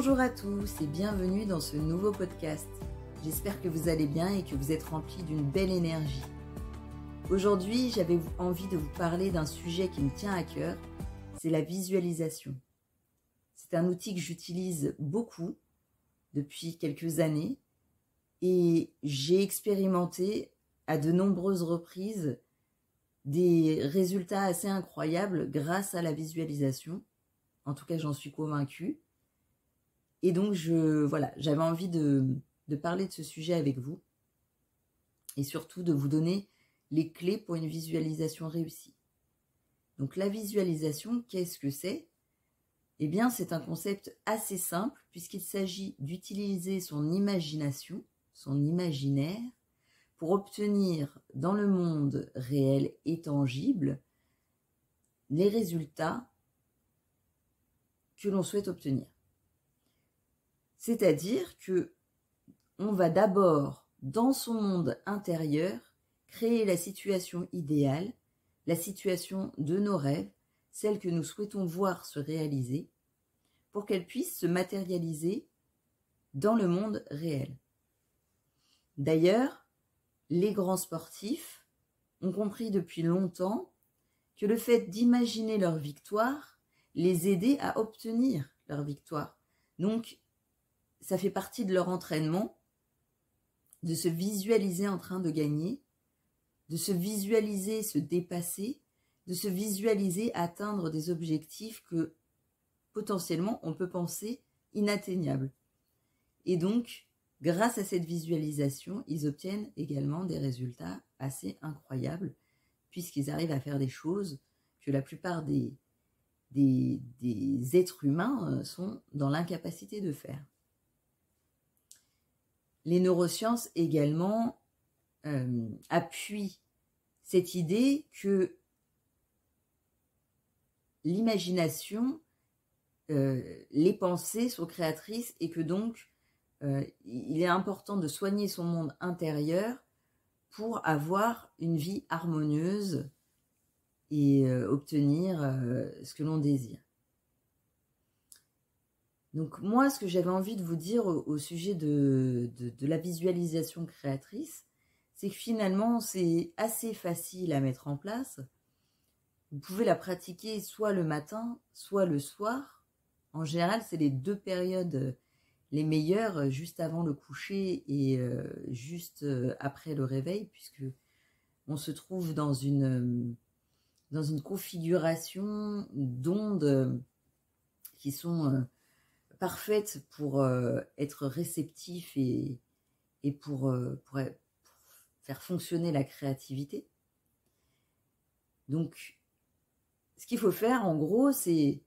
Bonjour à tous et bienvenue dans ce nouveau podcast. J'espère que vous allez bien et que vous êtes remplis d'une belle énergie. Aujourd'hui, j'avais envie de vous parler d'un sujet qui me tient à cœur, c'est la visualisation. C'est un outil que j'utilise beaucoup depuis quelques années et j'ai expérimenté à de nombreuses reprises des résultats assez incroyables grâce à la visualisation. En tout cas, j'en suis convaincue. Et donc, j'avais envie de parler de ce sujet avec vous et surtout de vous donner les clés pour une visualisation réussie. Donc, la visualisation, qu'est-ce que c'est ? Eh bien, c'est un concept assez simple puisqu'il s'agit d'utiliser son imagination, son imaginaire, pour obtenir dans le monde réel et tangible les résultats que l'on souhaite obtenir. C'est-à-dire que on va d'abord, dans son monde intérieur, créer la situation idéale, la situation de nos rêves, celle que nous souhaitons voir se réaliser, pour qu'elle puisse se matérialiser dans le monde réel. D'ailleurs, les grands sportifs ont compris depuis longtemps que le fait d'imaginer leur victoire les aidait à obtenir leur victoire. Donc, ça fait partie de leur entraînement, de se visualiser en train de gagner, de se visualiser se dépasser, de se visualiser atteindre des objectifs que potentiellement on peut penser inatteignables. Et donc, grâce à cette visualisation, ils obtiennent également des résultats assez incroyables, puisqu'ils arrivent à faire des choses que la plupart des êtres humains sont dans l'incapacité de faire. Les neurosciences également appuient cette idée que l'imagination, les pensées sont créatrices et que donc il est important de soigner son monde intérieur pour avoir une vie harmonieuse et obtenir ce que l'on désire. Donc moi, ce que j'avais envie de vous dire au sujet de la visualisation créatrice, c'est que finalement, c'est assez facile à mettre en place. Vous pouvez la pratiquer soit le matin, soit le soir. En général, c'est les deux périodes les meilleures, juste avant le coucher et juste après le réveil, puisque on se trouve dans une configuration d'ondes qui sont parfaites pour être réceptif et pour faire fonctionner la créativité. Donc, ce qu'il faut faire, en gros, c'est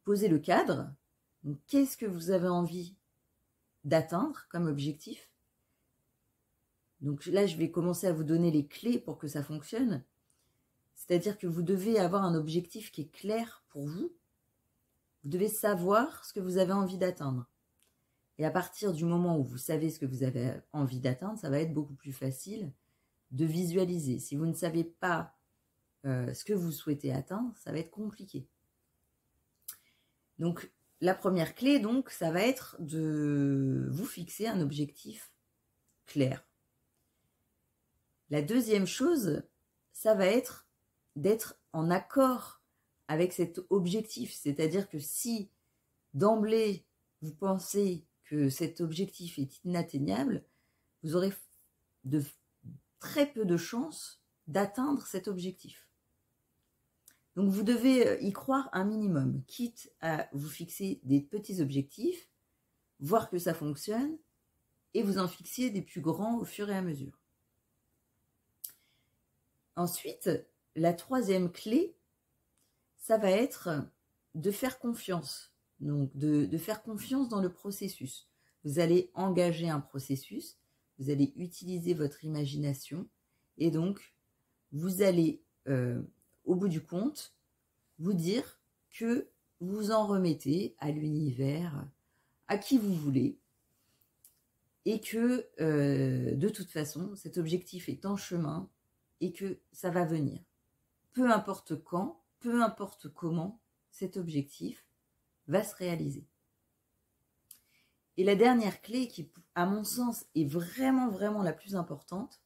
poser le cadre. Donc, qu'est-ce que vous avez envie d'atteindre comme objectif ? Donc là, je vais commencer à vous donner les clés pour que ça fonctionne. C'est-à-dire que vous devez avoir un objectif qui est clair pour vous. Vous devez savoir ce que vous avez envie d'atteindre. Et à partir du moment où vous savez ce que vous avez envie d'atteindre, ça va être beaucoup plus facile de visualiser. Si vous ne savez pas ce que vous souhaitez atteindre, ça va être compliqué. Donc, la première clé, donc, ça va être de vous fixer un objectif clair. La deuxième chose, ça va être d'être en accord avec cet objectif. C'est-à-dire que si d'emblée, vous pensez que cet objectif est inatteignable, vous aurez très peu de chances d'atteindre cet objectif. Donc vous devez y croire un minimum, quitte à vous fixer des petits objectifs, voir que ça fonctionne, et vous en fixiez des plus grands au fur et à mesure. Ensuite, la troisième clé, ça va être de faire confiance. Donc de faire confiance dans le processus. Vous allez engager un processus, vous allez utiliser votre imagination, et donc vous allez au bout du compte, vous dire que vous en remettez à l'univers, à qui vous voulez, et que de toute façon, cet objectif est en chemin et que ça va venir. Peu importe quand, peu importe comment, cet objectif va se réaliser. Et la dernière clé qui, à mon sens, est vraiment, vraiment la plus importante,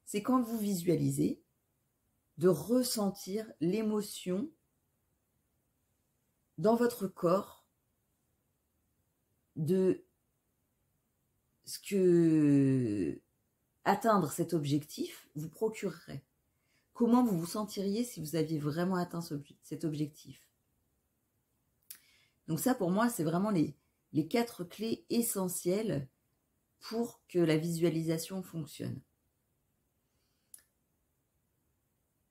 c'est quand vous visualisez, de ressentir l'émotion dans votre corps de ce que atteindre cet objectif vous procurerait. Comment vous vous sentiriez si vous aviez vraiment atteint cet objectif? Donc ça, pour moi, c'est vraiment les 4 clés essentielles pour que la visualisation fonctionne.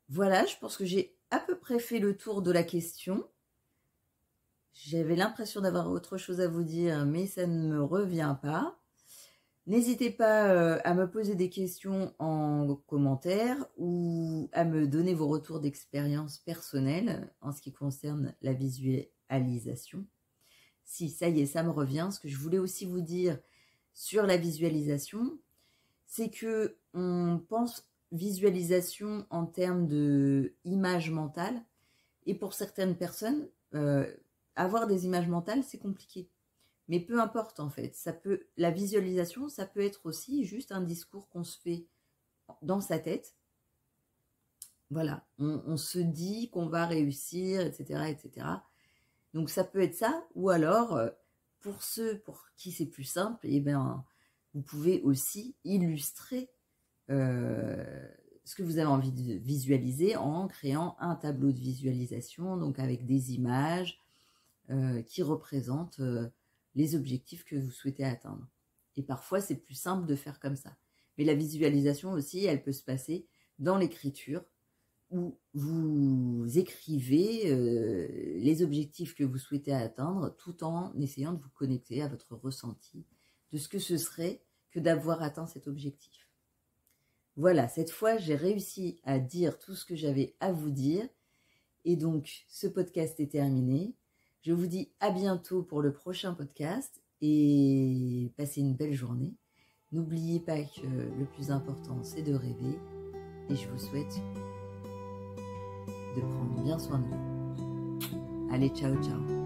Voilà, je pense que j'ai à peu près fait le tour de la question. J'avais l'impression d'avoir autre chose à vous dire, mais ça ne me revient pas. N'hésitez pas à me poser des questions en commentaire ou à me donner vos retours d'expérience personnelle en ce qui concerne la visualisation. Si, ça y est, ça me revient. Ce que je voulais aussi vous dire sur la visualisation, c'est que on pense visualisation en termes d'image mentale. Et pour certaines personnes, avoir des images mentales, c'est compliqué. Mais peu importe en fait, la visualisation, ça peut être aussi juste un discours qu'on se fait dans sa tête. Voilà, on se dit qu'on va réussir, etc., etc. Donc ça peut être ça, ou alors, pour ceux pour qui c'est plus simple, eh bien, vous pouvez aussi illustrer ce que vous avez envie de visualiser en créant un tableau de visualisation, donc avec des images qui représentent les objectifs que vous souhaitez atteindre. Et parfois, c'est plus simple de faire comme ça. Mais la visualisation aussi, elle peut se passer dans l'écriture, où vous écrivez les objectifs que vous souhaitez atteindre, tout en essayant de vous connecter à votre ressenti de ce que ce serait que d'avoir atteint cet objectif. Voilà, cette fois, j'ai réussi à dire tout ce que j'avais à vous dire. Et donc, ce podcast est terminé. Je vous dis à bientôt pour le prochain podcast et passez une belle journée. N'oubliez pas que le plus important, c'est de rêver et je vous souhaite de prendre bien soin de vous. Allez, ciao, ciao.